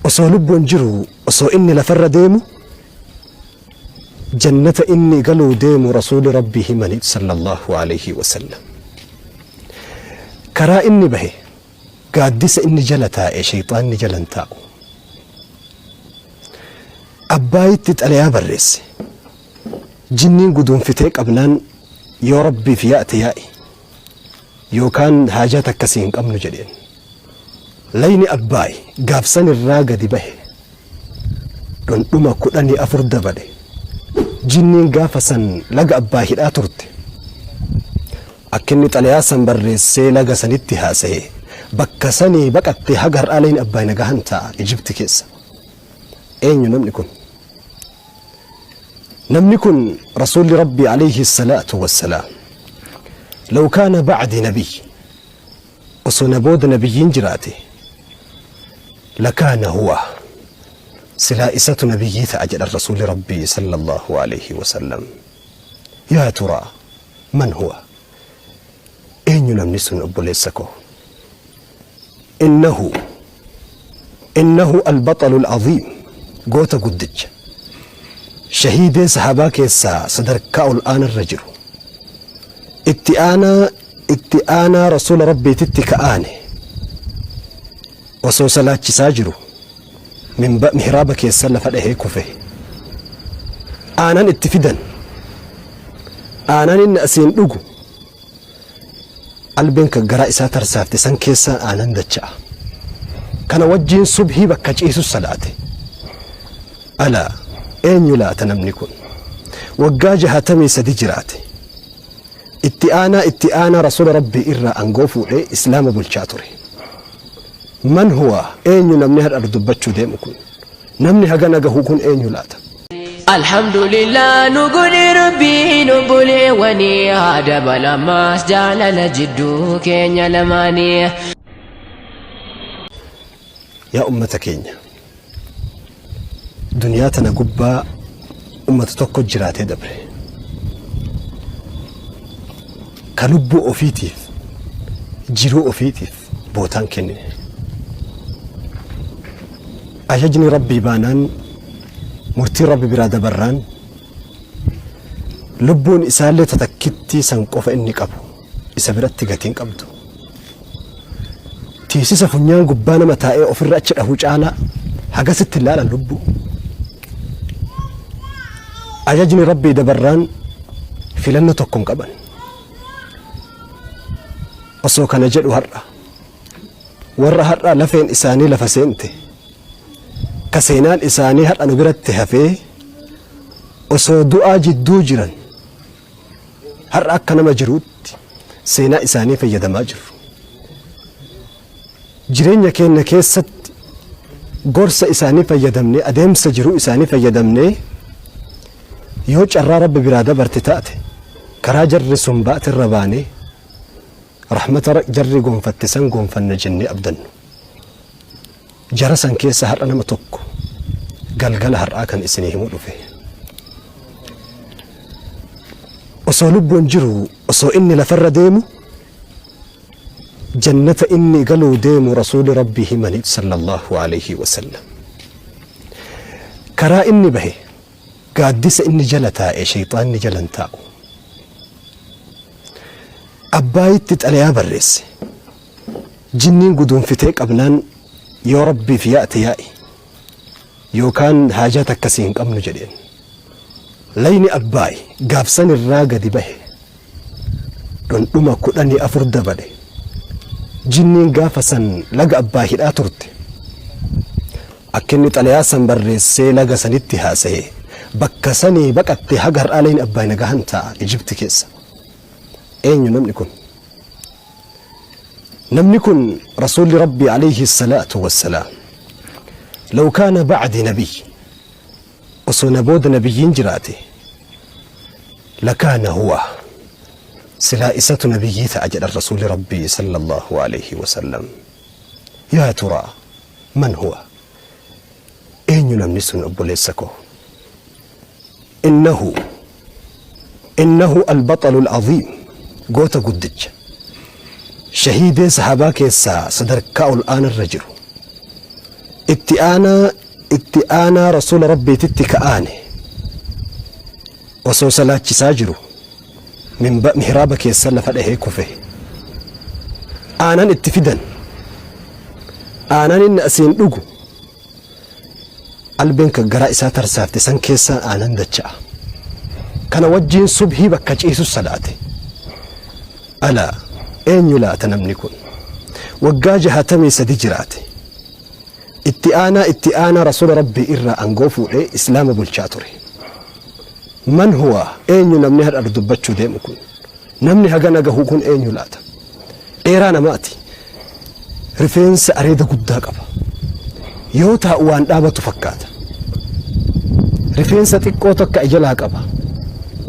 osoo lubbuun jiru osoo inni lafarra deemu jannata inni galuu deemu rasuuli rabbii himanii sallallahu alayhi wasallam. karaa inni bahe gaaddisa inni jala taa'e shayxaanni jalan taa'u. abbaayitti xalayaa barreesse jinniin guduunfitee qabnaan yoo rabbiif yaa'te yaa'i yookaan haajat akkasii hin qabnu jedheen. layni abbaayi gaafsan irraa gadi bahe dhundhuma 14 dabale. jinniin gaafa san laga abbaa hidhaa turte. akkinni xalayaa san barreessee laga sanitti haasa'e bakka sanii baqattee haga har'aa layni abbaayi nagahan ta'a Ijibti keessa. eenyu namni kun? namni kun rasuulli rabbii alayhi salaatu wassalaam law kaana ba'di nabiy osoo na booda nabiyyiin jiraate lakaana huwa silaa isatu nabiyyii ta'a jedhan rasuulli rabbii sallallahu alayhi wasallam. yaa turaa man huwa? eenyu namni sun obboleessa koo? innahu albaxalu alcaziim goota guddicha shahiidee sahabaa keessaa sadarkaa ol aanarra jiru itti aanaa rasuula rabbiititti ka'aane osoo salaachisaa jiru mihraaba keessa lafa dhahee kufe aanan itti fidan aanan inni asiin dhugu albeen ka garaa isaa tarsaafte san keessaa aanan dacha'a. kana wajjiin subhii bakka ciisu salaate. alaa eenyu laata namni kun? waggaa 63 jiraate. itti aanaa rasuula rabbii irraa aangoo fuudhee islaama bulchaa ture. man huwa? eenyu namni hadha dubbachuu deemu kun? namni haga nagahu kun eenyu laata? alhamdulillah nuguni rabbii nubuli wani hada balamas jaalala jidduu keenya lamaanii. yaa ummata keenya duniyaa tana gubbaa ummata tokko jiraatee dabre ka lubbuu ofiitiif jiruu ofiitiif bootaan kennine. ajajni rabbii baanaan murtii rabbi biraa dabarraan lubbuun isaallee tatakkitti san qofa inni qabu isa biratti gatiin qabdu. tiisisa funyaan gubbaa nama taa'ee ofirra achi dhahu caalaa hagasitti ilaalan lubbuu. ajajni rabbii dabarraan filannoo tokko hin qaban. osoo kana jedhu har'a warra har'a lafeen isaanii lafa seente ka seenaan isaanii har'a nu biratti hafee osoo du'aa jidduu jiran har'a akka nama jiruutti seenaa isaanii fayyadamaa jiru. jireenya keenya keessatti gorsa isaanii fayyadamnee adeemsa jiruu isaanii fayyadamnee yoo carraa rabbi biraa dabarte taate karaa jarri sun baate irra baanee rahmata jarri gonfatte san gonfanna jennee abdannu. jara san keessa har'a nama tokko galgala har'aa kan isinii himuu dhufe. osoo lubbuun jiru osoo inni lafarra deemu jannata inni galuu deemu rasuuli rabbii himanii sallallahu alayhi wasallam. karaa inni bahe gaaddisa inni jala taa'e shayxaanni jalan taa'u. abbaayitti xalayaa barreesse jinniin guduunfitee qabnaan yoo rabbiif yaa'te yaa'i yookaan haajat akkasii hin qabnu jedheen. layni abbaayi gaafsan irraa gadi bahe dhundhuma 14 dabale. jinniin gaafa san laga abbaa hidhaa turte. akkinni xalayaa san barreessee laga sanitti haasa'e bakka sanii baqattee haga har'aa layni abbaayi nagahan ta'a Ijibti keessa. eenyu namni kun? namni kun rasuulli rabbii alayhi salaatu wassalaam law kaana ba'di nabiy osoo na booda nabiyyiin jiraate lakaana huwa silaa isatu nabiyyii ta'a jedhan rasuulli rabbii sallallahu alayhi wasallam. yaa turaa man huwa? eenyu namni sun obboleessa koo? innahu albaxalu alcaziim goota guddicha shahiidee sahabaa keessaa sadarkaa ol aanarra jiru itti aanaa rasuula rabbiititti ka'aane osoo salaachisaa jiru mihraaba keessa lafa dhahee kufe aanan itti fidan aanan inni asiin dhugu albeen kan garaa isaa tarsaafte san keessaa aanan dacha'a kana wajjiin subhii bakka ciisu salaate alaa eenyu laata namni kun waggaa 63 jiraate itti aanaa rasuula rabbii irraa angoo fuudhee islaama bulchaa ture man huwa eenyu namni hadha dubbachuu deemu kun namni hagana gahu kun eenyu laata dheeraa namaati rifeensa areeda guddaa qaba yoo taa'u waan dhaabatu fakkaata rifeensa xiqqoo tokko jalaa qaba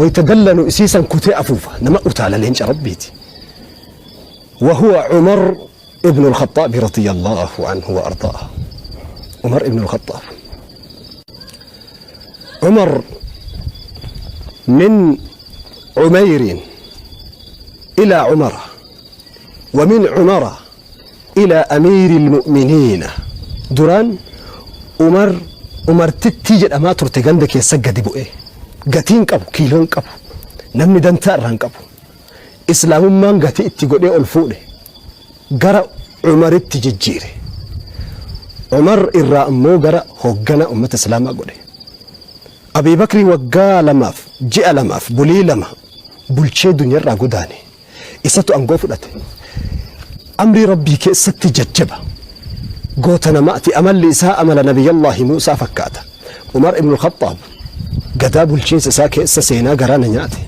wayta dallanu isiisan kutee afuufa nama utaala leenca rabbiiti وهو عمر ابن الخطاب رضي الله عنه وأرضاه عمر ابن الخطاب عمر من عمير إلى عمر ومن عمر إلى أمير المؤمنين دران عمر تتيجد أما ترتقندك يسجد بؤيه قتين قبو كيلون قبو نمني دنتار ران قبو إسلام من قتي اتقودي ألفوني قرأ عمر التججيري عمر إرى أمو قرأ هقنا أمة إسلام قولي أبي بكر وقال لماف جاء لماف بولي لما بلشي دنيا را قداني إساتو أنقو فلاتي أمري ربي كإساتي ججبا قوتنا مأتي أمل لإساء أمل نبي الله موسى فكاتا عمر ابن الخطاب قدا بلشي سساكي إسا سينا قرانا نياتي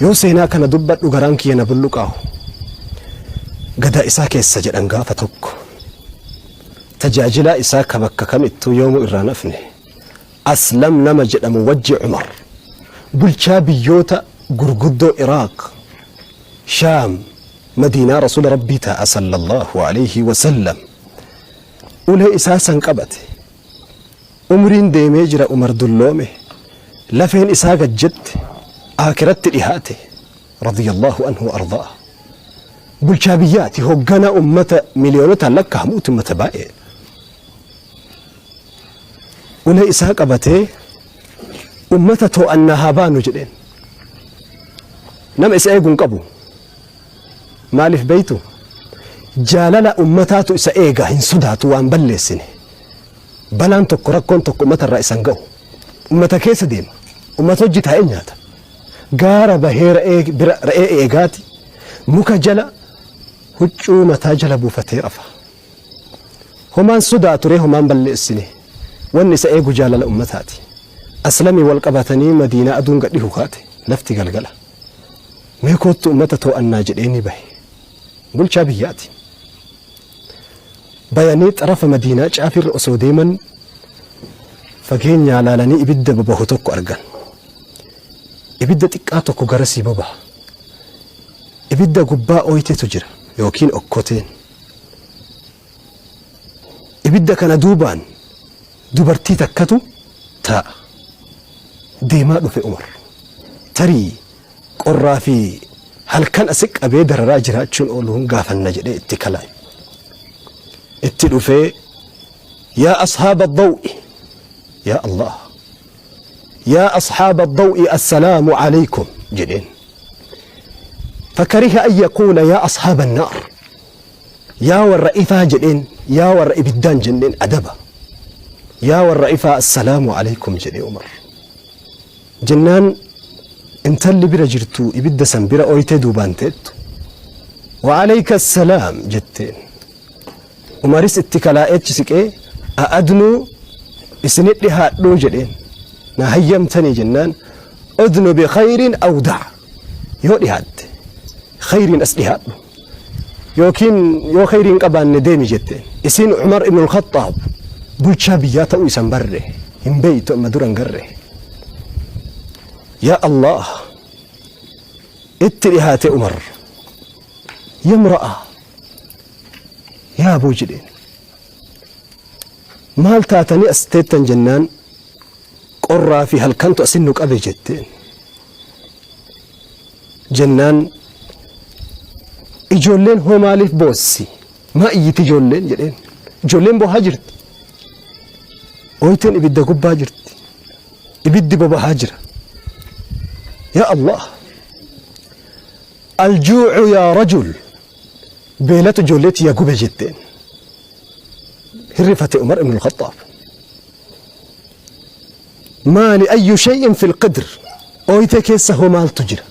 yoo seenaa kana dubbadhu garaan kiyya na bulluqaahu gadaa isaa keessa jedhan gaafa tokko tajaajilaa isaa ka bakka kamittuu yoomu irraa nafne aslam nama jedhamu wajji Umar bulchaa biyyoota gurguddoo Iraaq Shaam Madiinaa rasuula rabbii ta'a sallallahu alayhi wasallam ulee isaa san qabate umriin deemee jira Umar dulloome lafeen isaa gajjette آكرت إهاته رضي الله عنه وأرضاه بالشابيات هجنا أمة مليونات لك هموت متبائع ولا إسحاق أبته أمته أنها بانو جدين نم إسحاقون قبو مالف بيته جالل أمتاتو إسحاقا هن صداتو وان بلسنه بلان تقرقون تقومة الرئيس انقو أمتا كيس ديم أمتو جتها إنياتا gaara bahee ra'ee eegaati muka jala huccuu mataa jala buufatee rafa homaan sodaa ture homaan balleessine wanni isa eegu jaalala ummataati aslamii wal qabatanii madiinaa aduun gadhihu kaate lafti galgala mee kootu ummata to'annaa jedheeni bahe bulchaa biyyaati bayanii xarafa madiinaa caafirra osoo deeman fageenyaa laalanii ibidda babahu tokko argan ibidda xiqqaa tokko garasii babaha ibidda gubbaa ooyiteetu jira yookiin okkoteen ibidda kana duubaan dubartii takkatu taa'a deemaa dhufe Umar tarii qorraa fi halkan asi qabee dararaa jiraachuun ooluun gaafanna jedhee itti kalaaye itti dhufee yaa ashaaba ad-daw'i yaa Allah يا أصحاب الضوء السلام عليكم جدين فكره أن يقول يا أصحاب النار يا والرئيفة جدين يا والرئيبدان جدين أدبا يا والرئيفة السلام عليكم جدين عمر جنان انت اللي برجرتو إبدا سنبرا أويتي دوبانتت وعليك السلام جدين عمريس اتكالائت سكي أأدنو اسنت لها دو جدين نهيمتني جنان أذن بخير أو دع يودي هاد خير أسلهاد يو خير قبان نديمي جتين اسين عمر ابن الخطاب بلشابيات ويسان بره هم بيت مدوران قره يا الله اتريهات عمر يا امرأة يا أبو جدين مال تاتني استيتن جنان قرى في هالكنت أسنك أبي جتين جنان إجولين هو مالف بوسي ما إيتي جولين جدين جولين بو هاجرت ويتن إبدا قبا هاجرت إبدا بابا هاجر يا الله الجوع يا رجل بيلة جوليت يا قبا جتين هرفت عمر بن الخطاب ما لأي شيء في القدر أويت كيسه مال تجرى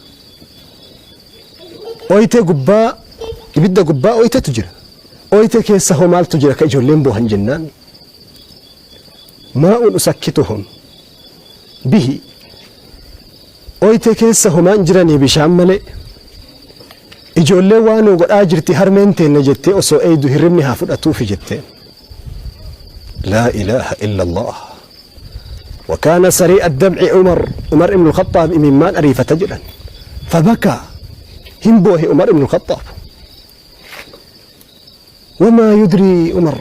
أويت قبا يبدا قبا أويت تجرى أويت كيسه مال تجرى كجولين بوهن جنان ما أسكتهم به أويت كيسه ما انجرني بشام ملئ إجولي وانو قد آجرتي هرمنتين نجتي أسو أيدو هرمني هافد أتوفي جتين لا إله إلا الله وكان سريع الدمع عمر بن الخطاب ممن أريف تجلا فبكى همبوه عمر بن الخطاب وما يدري عمر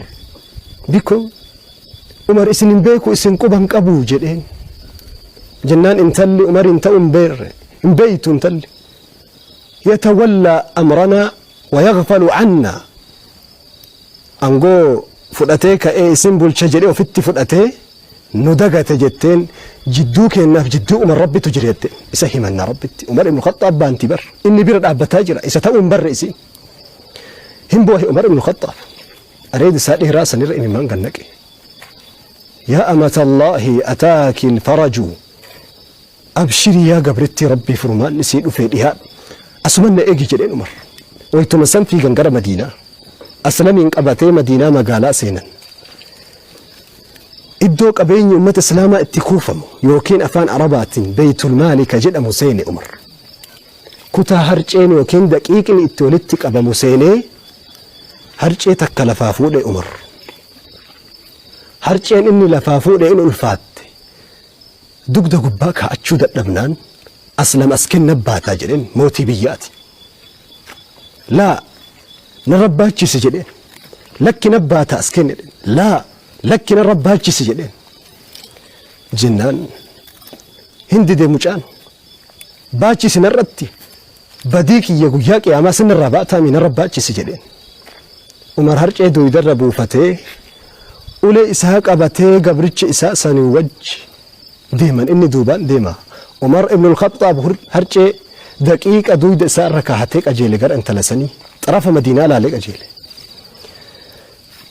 بكم عمر اسن بيكو اسن قبن قبو جدين جنان انتلي عمر انت انبيت انتلي يتولى أمرنا ويغفل عنا أنقو فلأتيك إيه سنبول شجري وفتي فلأتي ندقة جتين جدوك إنه جدو أمر ربي تجريتين إسهمنا ربي عمر بن الخطاب بانتي بر إني برد أبا تاجرة إسا تأون بر إسي هم بوه عمر بن الخطاب أريد سائله رأسا نرئي من قلنك يا أمة الله أتاك الفرج أبشري يا قبرتي ربي فرمان نسيد في الإهاب أسمنا إيجي جرين عمر ويتمسن في قنقر مدينة أسلمين قباتي مدينة مقالا سينا إدو قبين أمة إسلاما اتكوفم يوكين أفان عربات بيت المال كجد مسين عمر كتا هرجين يوكين دقيق اتولدتك أبا مسيني هرجي تك لفافو لي عمر هرجين إني لفافو لي إنو الفات دق دقباك هأتشو لبنان أسلم أسكن نباتا جرين موتي بياتي لا نرباتشي سجدين لك نباتا أسكن لا لك نرباتشي سجدين جنان هندي دي مجان باتشي سنرتي بديك يقوياك يا ما سن الرباتا من نرباتشي سجدين عمر هرجي دو يدربو فتي أولي إسحاق أباتي قبرتش إساء ساني وج ديما إني دوبان ديما عمر ابن الخطاب هرجي دقيقة دويد إساء ركاهتك أجيلي قر أنت لسني طرف مدينة لا لك أجيلي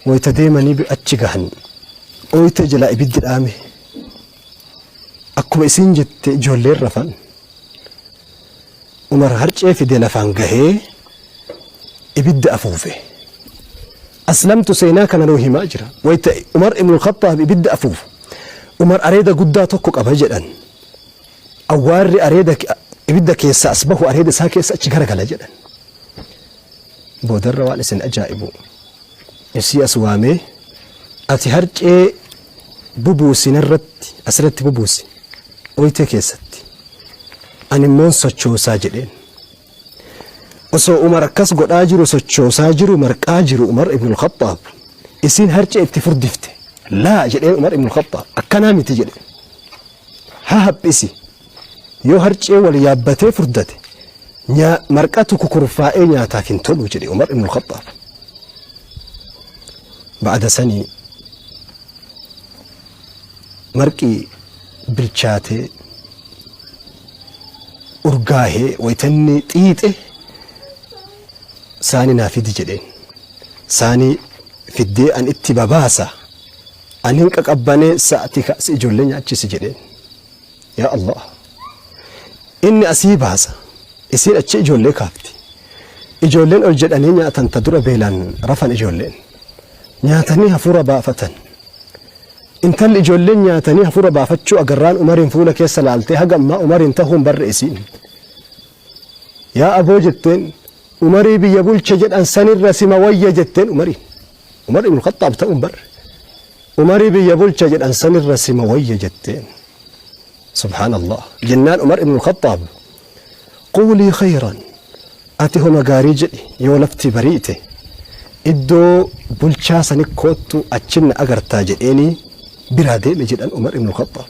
ويتديمني بأتشقهن ويتجلا إبد الآمي أكو إسين جت جولي الرفان عمر هرجي في دي لفان قهي إبد أفوفه أسلمت سيناك نروه ماجرة عمر ابن الخطاب إبد أفوف عمر أريد قدا تكوك أبجدن أواري أريدك إبدك يسا أصبحوا أريد ساكي يسا أتشكرك على جدن بودر والسن أجائبو يسي أسوامي أتي هرجي ببوسي نرت أسرت ببوسي ويتك يساتي أني مون سوچو ساجدين وسو عمر كس قد آجرو سوچو ساجرو مرك آجرو عمر ابن الخطاب يسين هرجي اتفردفته لا جدين عمر ابن الخطاب أكنامي تجدين ها بيسي yoo harcee wal yaabbatee furdate marqatu kukurfaa'ee nyaataaf hin tolu jedhe Umar ibn al-Khattab بعد سني مرقي برشاتي أرقاه ويتني تيته ساني نافذ جدين ساني في الدي أن اتباباسا أن هنك أباني ساعتي كأس إجولين يأتشي جدين يا الله إني أسيب هذا يصير أتشي إجولين كافتي إجولين أرجل أن هنا تنتظر بيلان رفن إجولين نياتني هفورا بافتن انت اللي إجولين نياتني هفورا بافتشو أقران أمرين فولا كيس سلالتي هقم ما أمرين تهم برئيسين يا أبو جتين أمري بيقول شجد أنسان الرسم ويا جتين أمري عمر بن الخطاب تأم بر أمري بيقول شجد أنسان الرسم ويا جتين سبحان الله جنان عمر بن الخطاب قولي خيرا أتيه مقاري جدي يولفتي بريته إدو بلشاسني كوتو أتشن أغرتا جئيني برادي مجد أن عمر بن الخطاب